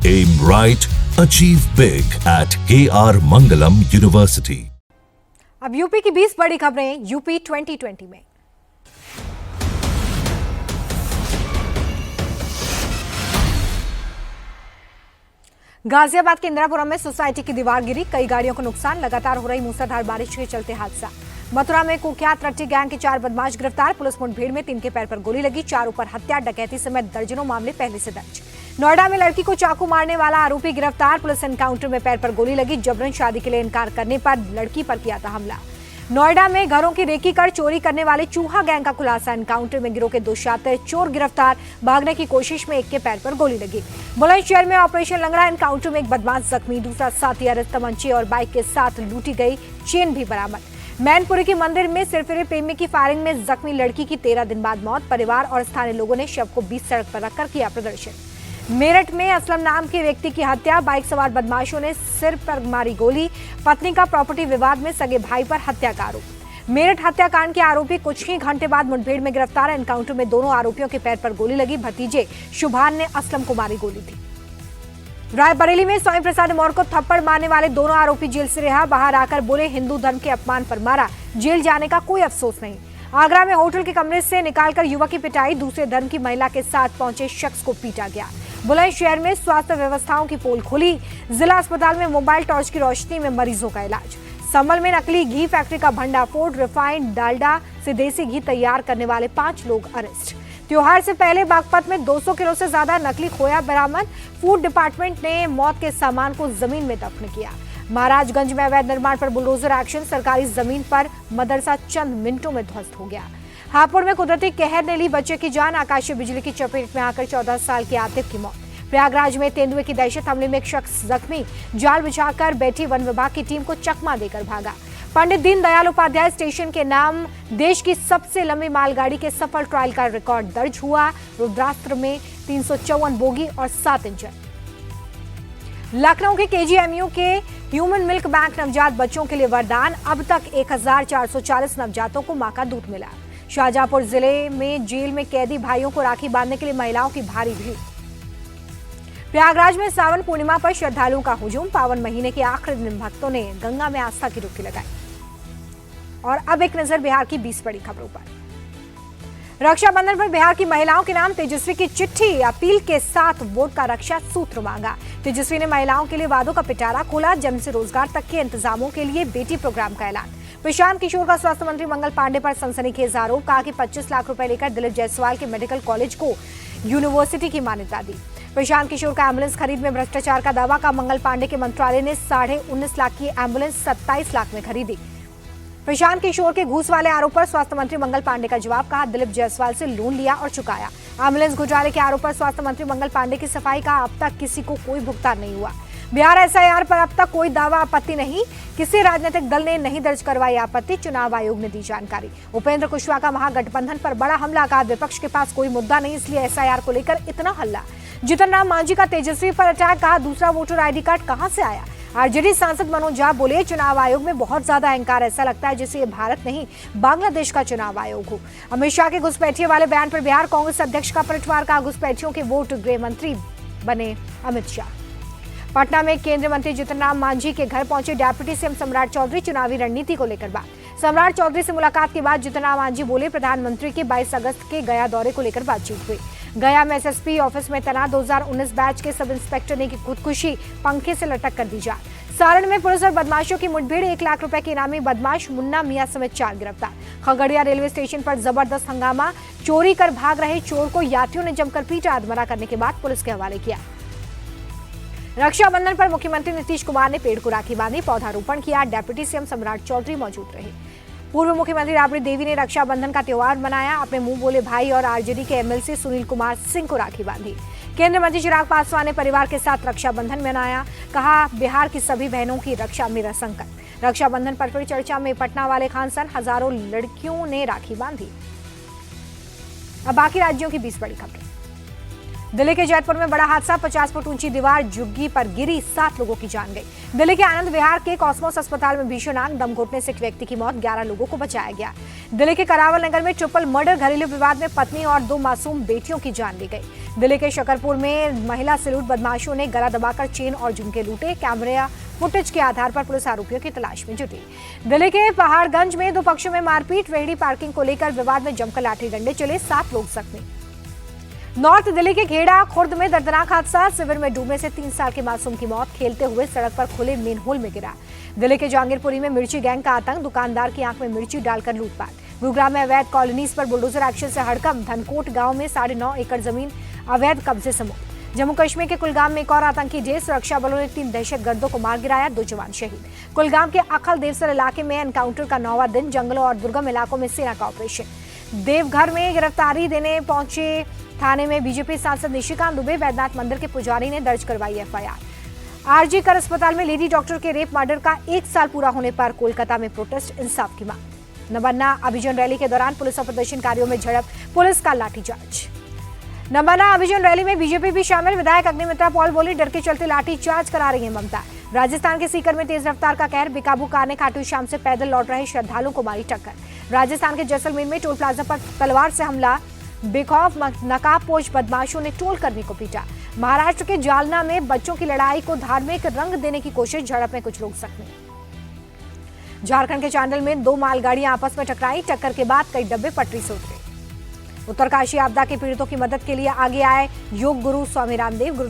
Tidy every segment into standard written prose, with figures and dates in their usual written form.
Aim right, achieve big at KR Mangalam University. अब UP की 20 बड़ी खबरें यूपी 2020 में। गाजियाबाद के इंदिरापुरम में सोसाइटी की दीवार गिरी, कई गाड़ियों को नुकसान, लगातार हो रही मूसलाधार बारिश के चलते हादसा। मथुरा में कुख्यात रट्टी गैंग के 4 बदमाश गिरफ्तार, पुलिस मुठभेड़ में 3 के पैर पर गोली लगी, 4 पर हत्या, डकैती समेत दर्जनों मामले पहले से दर्ज। नोएडा में लड़की को चाकू मारने वाला आरोपी गिरफ्तार, पुलिस एनकाउंटर में पैर पर गोली लगी, जबरन शादी के लिए इनकार करने पर लड़की पर किया था हमला। नोएडा में घरों की रेकी कर चोरी करने वाले चूहा गैंग का खुलासा, एनकाउंटर में गिरोह के 2 शातिर चोर गिरफ्तार, भागने की कोशिश में 1 के पैर पर गोली लगी। बुलंदशहर में ऑपरेशन लंगड़ा, एनकाउंटर में 1 बदमाश जख्मी, दूसरा साथी अरेस्ट, तमंचे और बाइक के साथ लूटी गई चेन भी बरामद। मैनपुरी के मंदिर में सिरफिरे प्रेमी की फायरिंग में जख्मी लड़की की 13 दिन बाद मौत, परिवार और स्थानीय लोगों ने शव को बीच सड़क पर रखकर किया प्रदर्शन। मेरठ में असलम नाम के व्यक्ति की हत्या, बाइक सवार बदमाशों ने सिर पर मारी गोली, पत्नी का प्रॉपर्टी विवाद में सगे भाई पर हत्या का आरोप। मेरठ हत्याकांड के आरोपी कुछ ही घंटे बाद मुठभेड़ में गिरफ्तार, एनकाउंटर में दोनों आरोपियों के पैर पर गोली लगी, भतीजे शुभान ने असलम को मारी गोली थी। रायबरेली में स्वामी प्रसाद मौर्य को थप्पड़ मारने वाले दोनों आरोपी जेल से रिहा, बाहर आकर बोले हिंदू धर्म के अपमान पर मारा, जेल जाने का कोई अफसोस नहीं। आगरा में होटल के कमरे से निकालकर युवक की पिटाई, दूसरे धर्म की महिला के साथ पहुंचे शख्स को पीटा गया। बुलंदशहर में स्वास्थ्य व्यवस्थाओं की पोल खुली, जिला अस्पताल में मोबाइल टॉर्च की रोशनी में मरीजों का इलाज। संभल में नकली घी फैक्ट्री का भंडाफोड़, रिफाइंड डालडा से देसी घी तैयार करने वाले 5 लोग अरेस्ट। त्योहार से पहले बागपत में 200 किलो से ज्यादा नकली खोया बरामद, फूड डिपार्टमेंट ने मौत के सामान को जमीन में दफन किया। महाराजगंज में अवैध निर्माण पर बुलडोजर एक्शन, सरकारी जमीन पर मदरसा चंद मिनटों में ध्वस्त हो गया। हापुड़ में कुदरती कहर ने ली बच्चे की जान, आकाशीय बिजली की चपेट में आकर 14 साल के आतिफ की मौत। प्रयागराज में तेंदुए की दहशत, हमले में एक शख्स जख्मी, जाल बिछाकर बैठी वन विभाग की टीम को चकमा देकर भागा। पंडित दीनदयाल उपाध्याय स्टेशन के नाम देश की सबसे लंबी मालगाड़ी के सफल ट्रायल का रिकॉर्ड दर्ज हुआ, रुद्रास्त्र में 354 बोगी और 7 इंजन। लखनऊ के केजीएमयू के ह्यूमन मिल्क बैंक नवजात बच्चों के लिए वरदान, अब तक 1440 नवजातों को मां का दूध मिला। शाहजहांपुर जिले में जेल में कैदी भाइयों को राखी बांधने के लिए महिलाओं की भारी भीड़। प्रयागराज में सावन पूर्णिमा पर श्रद्धालुओं का हुजूम, पावन महीने के आखिरी दिन भक्तों ने गंगा में आस्था की डुबकी लगाई। और अब एक नजर बिहार की 20 बड़ी खबरों पर। रक्षाबंधन पर बिहार की महिलाओं के नाम तेजस्वी की चिट्ठी, अपील के साथ वोट का रक्षा सूत्र मांगा। तेजस्वी ने महिलाओं के लिए वादों का पिटारा खोला, जन्म से रोजगार तक के इंतजामों के लिए बेटी प्रोग्राम का ऐलान। प्रशांत किशोर का स्वास्थ्य मंत्री मंगल पांडे पर सनसनीखेज आरोप, कहा कि 25 लाख रुपए लेकर दिलीप जायसवाल के मेडिकल कॉलेज को यूनिवर्सिटी की मान्यता दी। प्रशांत किशोर का एम्बुलेंस खरीद में भ्रष्टाचार का दावा, का मंगल पांडे के मंत्रालय ने 19.5 लाख की एम्बुलेंस 27 लाख में खरीदी। प्रशांत किशोर के घूस वाले आरोप पर स्वास्थ्य मंत्री मंगल पांडे का जवाब, कहा दिलीप जायसवाल से लोन लिया और चुकाया। एम्बुलेंस घोटाले के आरोप पर स्वास्थ्य मंत्री मंगल पांडे की सफाई, का अब तक किसी को कोई भुगतान नहीं हुआ। बिहार एसआईआर पर अब तक कोई दावा आपत्ति नहीं, किसी राजनीतिक दल ने नहीं दर्ज करवाई आपत्ति, चुनाव आयोग ने दी जानकारी। उपेंद्र कुशवाहा का महागठबंधन पर बड़ा हमला, कहा विपक्ष के पास कोई मुद्दा नहीं, इसलिए एसआईआर को लेकर इतना हल्ला। जीतन राम मांझी का तेजस्वी पर अटैक, कहा दूसरा वोटर आईडी कार्ड कहां से आया। आरजेडी सांसद मनोज झा बोले चुनाव आयोग में बहुत ज्यादा अहंकार, ऐसा लगता है जैसे ये भारत नहीं बांग्लादेश का चुनाव आयोग हो। अमित शाह के घुसपैठिए वाले बयान पर बिहार कांग्रेस अध्यक्ष का पलटवार, का घुसपैठियों के वोट गृह मंत्री बने अमित शाह। पटना में केंद्रीय मंत्री जीतन राम मांझी के घर पहुंचे डिप्टी सीएम सम्राट चौधरी, चुनावी रणनीति को लेकर बात। सम्राट चौधरी से मुलाकात के बाद जीतन राम मांझी बोले प्रधानमंत्री के 22 अगस्त के गया दौरे को लेकर बातचीत हुई। गया में एसएसपी ऑफिस में तैनात 2019 बैच के सब इंस्पेक्टर ने की खुदकुशी, पंखे से लटक कर दी जान। सारण में पुलिस और बदमाशों की मुठभेड़, 1 लाख रुपए के इनामी बदमाश मुन्ना मियां समेत 4 गिरफ्तार। खगड़िया रेलवे स्टेशन पर जबरदस्त हंगामा, चोरी कर भाग रहे चोर को यात्रियों ने जमकर पीटा, अधमरा करने के बाद पुलिस के हवाले किया। रक्षाबंधन पर मुख्यमंत्री नीतीश कुमार ने पेड़ को राखी बांधी, पौधारोपण किया, डिप्टी सीएम सम्राट चौधरी मौजूद रहे। पूर्व मुख्यमंत्री राबड़ी देवी ने रक्षाबंधन का त्योहार मनाया, अपने मुंह बोले भाई और आरजेडी के एमएलसी सुनील कुमार सिंह को राखी बांधी। केंद्रीय मंत्री चिराग पासवान ने परिवार के साथ रक्षाबंधन मनाया, कहा बिहार की सभी बहनों की रक्षा मेरा संकल्प। रक्षाबंधन पर फिर चर्चा में पटना वाले खानसन, हजारों लड़कियों ने राखी बांधी। अब बाकी राज्यों की 20 बड़ी खबरें। दिल्ली के जैतपुर में बड़ा हादसा, 50 फुट ऊंची दीवार झुग्गी पर गिरी, 7 लोगों की जान गई। दिल्ली के आनंद विहार के कॉस्मोस अस्पताल में भीषण आग, दम घुटने से एक व्यक्ति की मौत, 11 लोगों को बचाया गया। दिल्ली के करावल नगर में ट्रिपल मर्डर, घरेलू विवाद में पत्नी और 2 मासूम बेटियों की जान ली गई। दिल्ली के शकरपुर में महिला से लूट बदमाशों ने गला दबाकर चेन और झुमके लूटे, कैमरा फुटेज के आधार पर पुलिस आरोपियों की तलाश में जुटी। दिल्ली के पहाड़गंज में 2 पक्षों में मारपीट, रेहड़ी पार्किंग को लेकर विवाद में जमकर लाठी डंडे चले, 7 लोग जख्मी। नॉर्थ दिल्ली के खेड़ा खुर्द में दर्दनाक हादसा, शिविर में डूबने से 3 साल के मासूम की मौत, खेलते हुए सड़क पर खुले मेन होल में गिरा। दिल्ली के जहांगीरपुरी में मिर्ची गैंग का आतंक, दुकानदार की आंख में मिर्ची डालकर लूटपाट। गुरुग्राम में अवैध कॉलोनीज पर बुलडोजर एक्शन से हड़कंप, धनकोट गांव में 9.5 एकड़ जमीन अवैध कब्जे से मुक्त। जम्मू कश्मीर के कुलगाम में एक और आतंकी ढेर, सुरक्षा बलों ने 3 दहशतगर्दों को मार गिराया, 2 जवान शहीद। कुलगाम के अखल देवसर इलाके में एनकाउंटर का 9वां दिन, जंगलों और दुर्गम इलाकों में सेना का ऑपरेशन। देवघर में गिरफ्तारी देने पहुंचे थाने में बीजेपी सांसद निशिकांत दुबे, वैद्यनाथ मंदिर के पुजारी ने दर्ज करवाई एफआईआर। आरजी कर अस्पताल में लेडी डॉक्टर के रेप मर्डर का 1 साल पूरा होने पर कोलकाता में प्रोटेस्ट, इंसाफ की मांग। नमन्ना अभियान रैली के दौरान पुलिस और प्रदर्शनकारियों में झड़प, पुलिस का लाठीचार्ज। नमन्ना अभियान रैली में बीजेपी भी शामिल, विधायक अग्निमित्रा पॉल बोली, डर के चलते लाठीचार्ज करा रही है ममता। राजस्थान के सीकर में तेज रफ्तार का कहर, बेकाबू कार ने खाटू श्याम से पैदल लौट रहे श्रद्धालुओं को मारी टक्कर। राजस्थान के जैसलमेर में टोल प्लाजा पर तलवार से हमला, बेखौफ नकाबपोश बदमाशों ने टोल कर्मी को पीटा। महाराष्ट्र के जालना में बच्चों की लड़ाई को धार्मिक रंग देने की कोशिश, झड़प में कुछ लोग जख्मी। झारखंड के चांडल में 2 मालगाड़ियां आपस में टकराई, टक्कर के बाद कई डब्बे पटरी से उतरे। उत्तरकाशी आपदा के पीड़ितों की मदद के लिए आगे आए योग गुरु स्वामी रामदेव,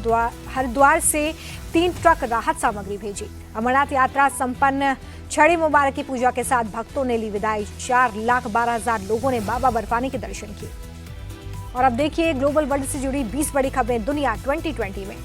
हरिद्वार से 3 ट्रक राहत सामग्री भेजी। अमरनाथ यात्रा संपन्न, छड़ी मुबारक की पूजा के साथ भक्तों ने ली विदाई, 4,12,000 लोगों ने बाबा बर्फानी के दर्शन किए। और अब देखिए ग्लोबल वर्ल्ड से जुड़ी 20 बड़ी खबरें दुनिया 2020 में।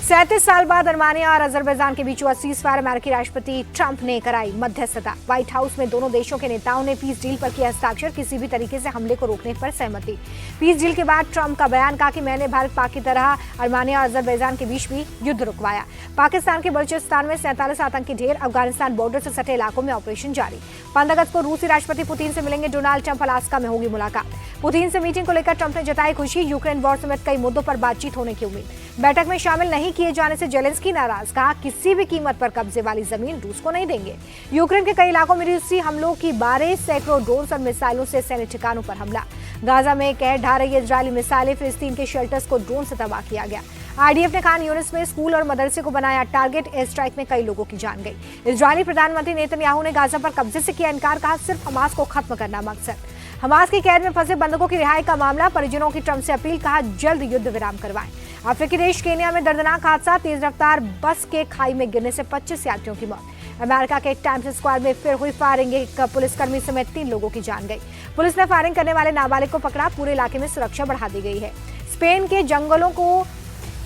37 साल बाद अर्मानिया और अजरबैजान के बीच हुआ सीजफायर, अमेरिकी राष्ट्रपति ट्रंप ने कराई मध्यस्थता। व्हाइट हाउस में दोनों देशों के नेताओं ने पीस डील पर किया हस्ताक्षर, किसी भी तरीके से हमले को रोकने पर सहमति। पीस डील के बाद ट्रंप का बयान, कहा कि मैंने भारत पाक की तरह अर्मानिया और अजरबैजान के बीच भी युद्ध रुकवाया। पाकिस्तान के बलूचिस्तान में 47 आतंकी ढेर, अफगानिस्तान बॉर्डर से सटे इलाकों में ऑपरेशन जारी। 15 अगस्त को रूसी राष्ट्रपति पुतिन से मिलेंगे डोनाल्ड ट्रंप, अलास्का में होगी मुलाकात। पुतिन से मीटिंग को लेकर ट्रंप ने जताई खुशी, यूक्रेन वॉर समेत कई मुद्दों पर बातचीत होने की उम्मीद। बैठक में शामिल नहीं किए जाने से जेलेंस्की नाराज, कहा किसी भी कीमत पर कब्जे वाली जमीन रूस को नहीं देंगे। यूक्रेन के कई इलाकों में रूसी हमलों की 12 सैकड़ों ड्रोन और मिसाइलों से सैन्य ठिकानों पर हमला। गाजा में कहर ढा रही इजरायली मिसाइलें, फिलिस्तीन के शेल्टर्स को ड्रोन से तबाह किया गया। आईडीएफ ने खान यूनिस में स्कूल और मदरसे को बनाया टारगेट, एयर स्ट्राइक में कई लोगों की जान गई। इजरायली प्रधानमंत्री नेतन्याहू ने गाजा पर कब्जे से किया इनकार, कहा सिर्फ हमास को खत्म करना मकसद। हमास की कैद में फंसे बंधकों की रिहाई का मामला, परिजनों की ट्रंप से अपील, कहा जल्द युद्ध विराम करवाएं। अफ्रीकी देश केन्या में दर्दनाक हादसा, तेज रफ्तार बस के खाई में गिरने से 25 यात्रियों की मौत। अमेरिका के टाइम्स स्क्वायर में फिर हुई फायरिंग, एक पुलिसकर्मी समेत 3 लोगों की जान गई। पुलिस ने फायरिंग करने वाले नाबालिग को पकड़ा, पूरे इलाके में सुरक्षा बढ़ा दी गई है। स्पेन के जंगलों को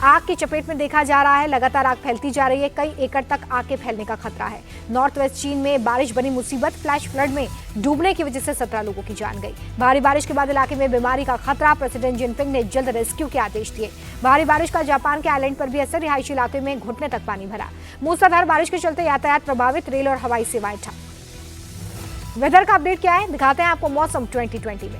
आग की चपेट में देखा जा रहा है, लगातार आग फैलती जा रही है, कई एकड़ तक आग के फैलने का खतरा है। नॉर्थ वेस्ट चीन में बारिश बनी मुसीबत, फ्लैश फ्लड में डूबने की वजह से 17 लोगों की जान गई। भारी बारिश के बाद इलाके में बीमारी का खतरा, प्रेसिडेंट जिनपिंग ने जल्द रेस्क्यू के आदेश दिए। भारी बारिश का जापान के आइलैंड पर भी असर, रिहायशी इलाके में घुटने तक पानी भरा। मूसलाधार बारिश के चलते यातायात प्रभावित, रेल और हवाई सेवाएं ठप। वेदर का अपडेट क्या है, दिखाते हैं आपको मौसम 2020 में।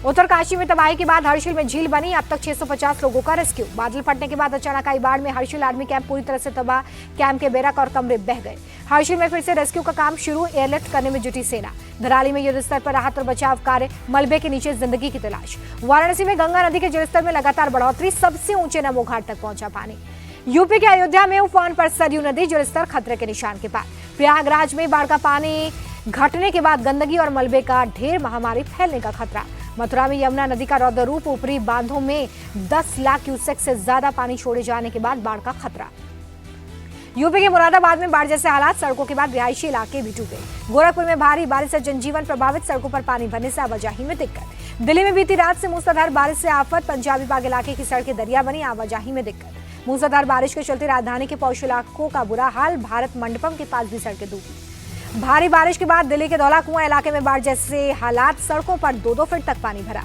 उत्तरकाशी में तबाही के बाद हर्षिल में झील बनी, अब तक 650 लोगों का रेस्क्यू। बादल फटने के बाद अचानक आई बाढ़ में हर्षिल आर्मी कैंप पूरी तरह से तबाह, कैंप के बैरक और कमरे बह गए। हर्षिल में फिर से रेस्क्यू का काम शुरू, एयरलिफ्ट करने में जुटी सेना। धराली में युद्ध स्तर पर राहत और बचाव कार्य, मलबे के नीचे जिंदगी की तलाश। वाराणसी में गंगा नदी के जलस्तर में लगातार बढ़ोतरी, सबसे ऊंचे नमो घाट तक पहुंचा पानी। यूपी के अयोध्या में उफान पर सरयू नदी, जलस्तर खतरे के निशान के पार। प्रयागराज में बाढ़ का पानी घटने के बाद गंदगी और मलबे का ढेर, महामारी फैलने का खतरा। मथुरा में यमुना नदी का रौद्र रूप, ऊपरी बांधों में 10 लाख क्यूसेक से ज्यादा पानी छोड़े जाने के बाद बाढ़ का खतरा। यूपी के मुरादाबाद में बाढ़ जैसे हालात, सड़कों के बाद रिहायशी इलाके भी डूबे। गोरखपुर में भारी बारिश से जनजीवन प्रभावित, सड़कों पर पानी भरने से आवाजाही में दिक्कत। दिल्ली में बीती रात से मूसलाधार बारिश से आफत, पंजाबी बाग इलाके की सड़कें दरिया बनी, आवाजाही में दिक्कत। मूसलाधार बारिश के चलते राजधानी के पौष इलाकों का बुरा हाल, भारत मंडपम के पास भी सड़कें डूबी। भारी बारिश के बाद दिल्ली के धौला कुआं इलाके में बाढ़ जैसे हालात, सड़कों पर 2-2 फीट तक पानी भरा।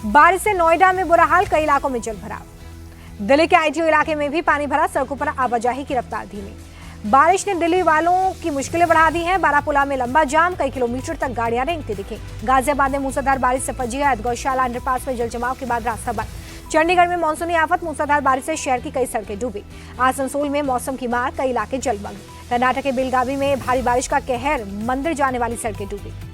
बारिश से नोएडा में बुरा हाल, कई इलाकों में जल भराव। दिल्ली के आईटीओ इलाके में भी पानी भरा, सड़कों पर आवाजाही की रफ्तार धीमी। बारिश ने दिल्ली वालों की मुश्किलें बढ़ा दी हैं। बारापुला में लंबा जाम, कई किलोमीटर तक गाड़ियां रेंगती दिखी। गाजियाबाद में मूसलाधार बारिश से फजीहत, गौशाला अंडरपास में जलजमाव के बाद रास्ता बंद। चंडीगढ़ में मानसूनी आफत, मूसलाधार बारिश से शहर की कई सड़कें डूबी। आसनसोल में मौसम की मार, कई इलाके जलमग्न। कर्नाटक के बेलगावी में भारी बारिश का कहर, मंदिर जाने वाली सड़कें डूबी।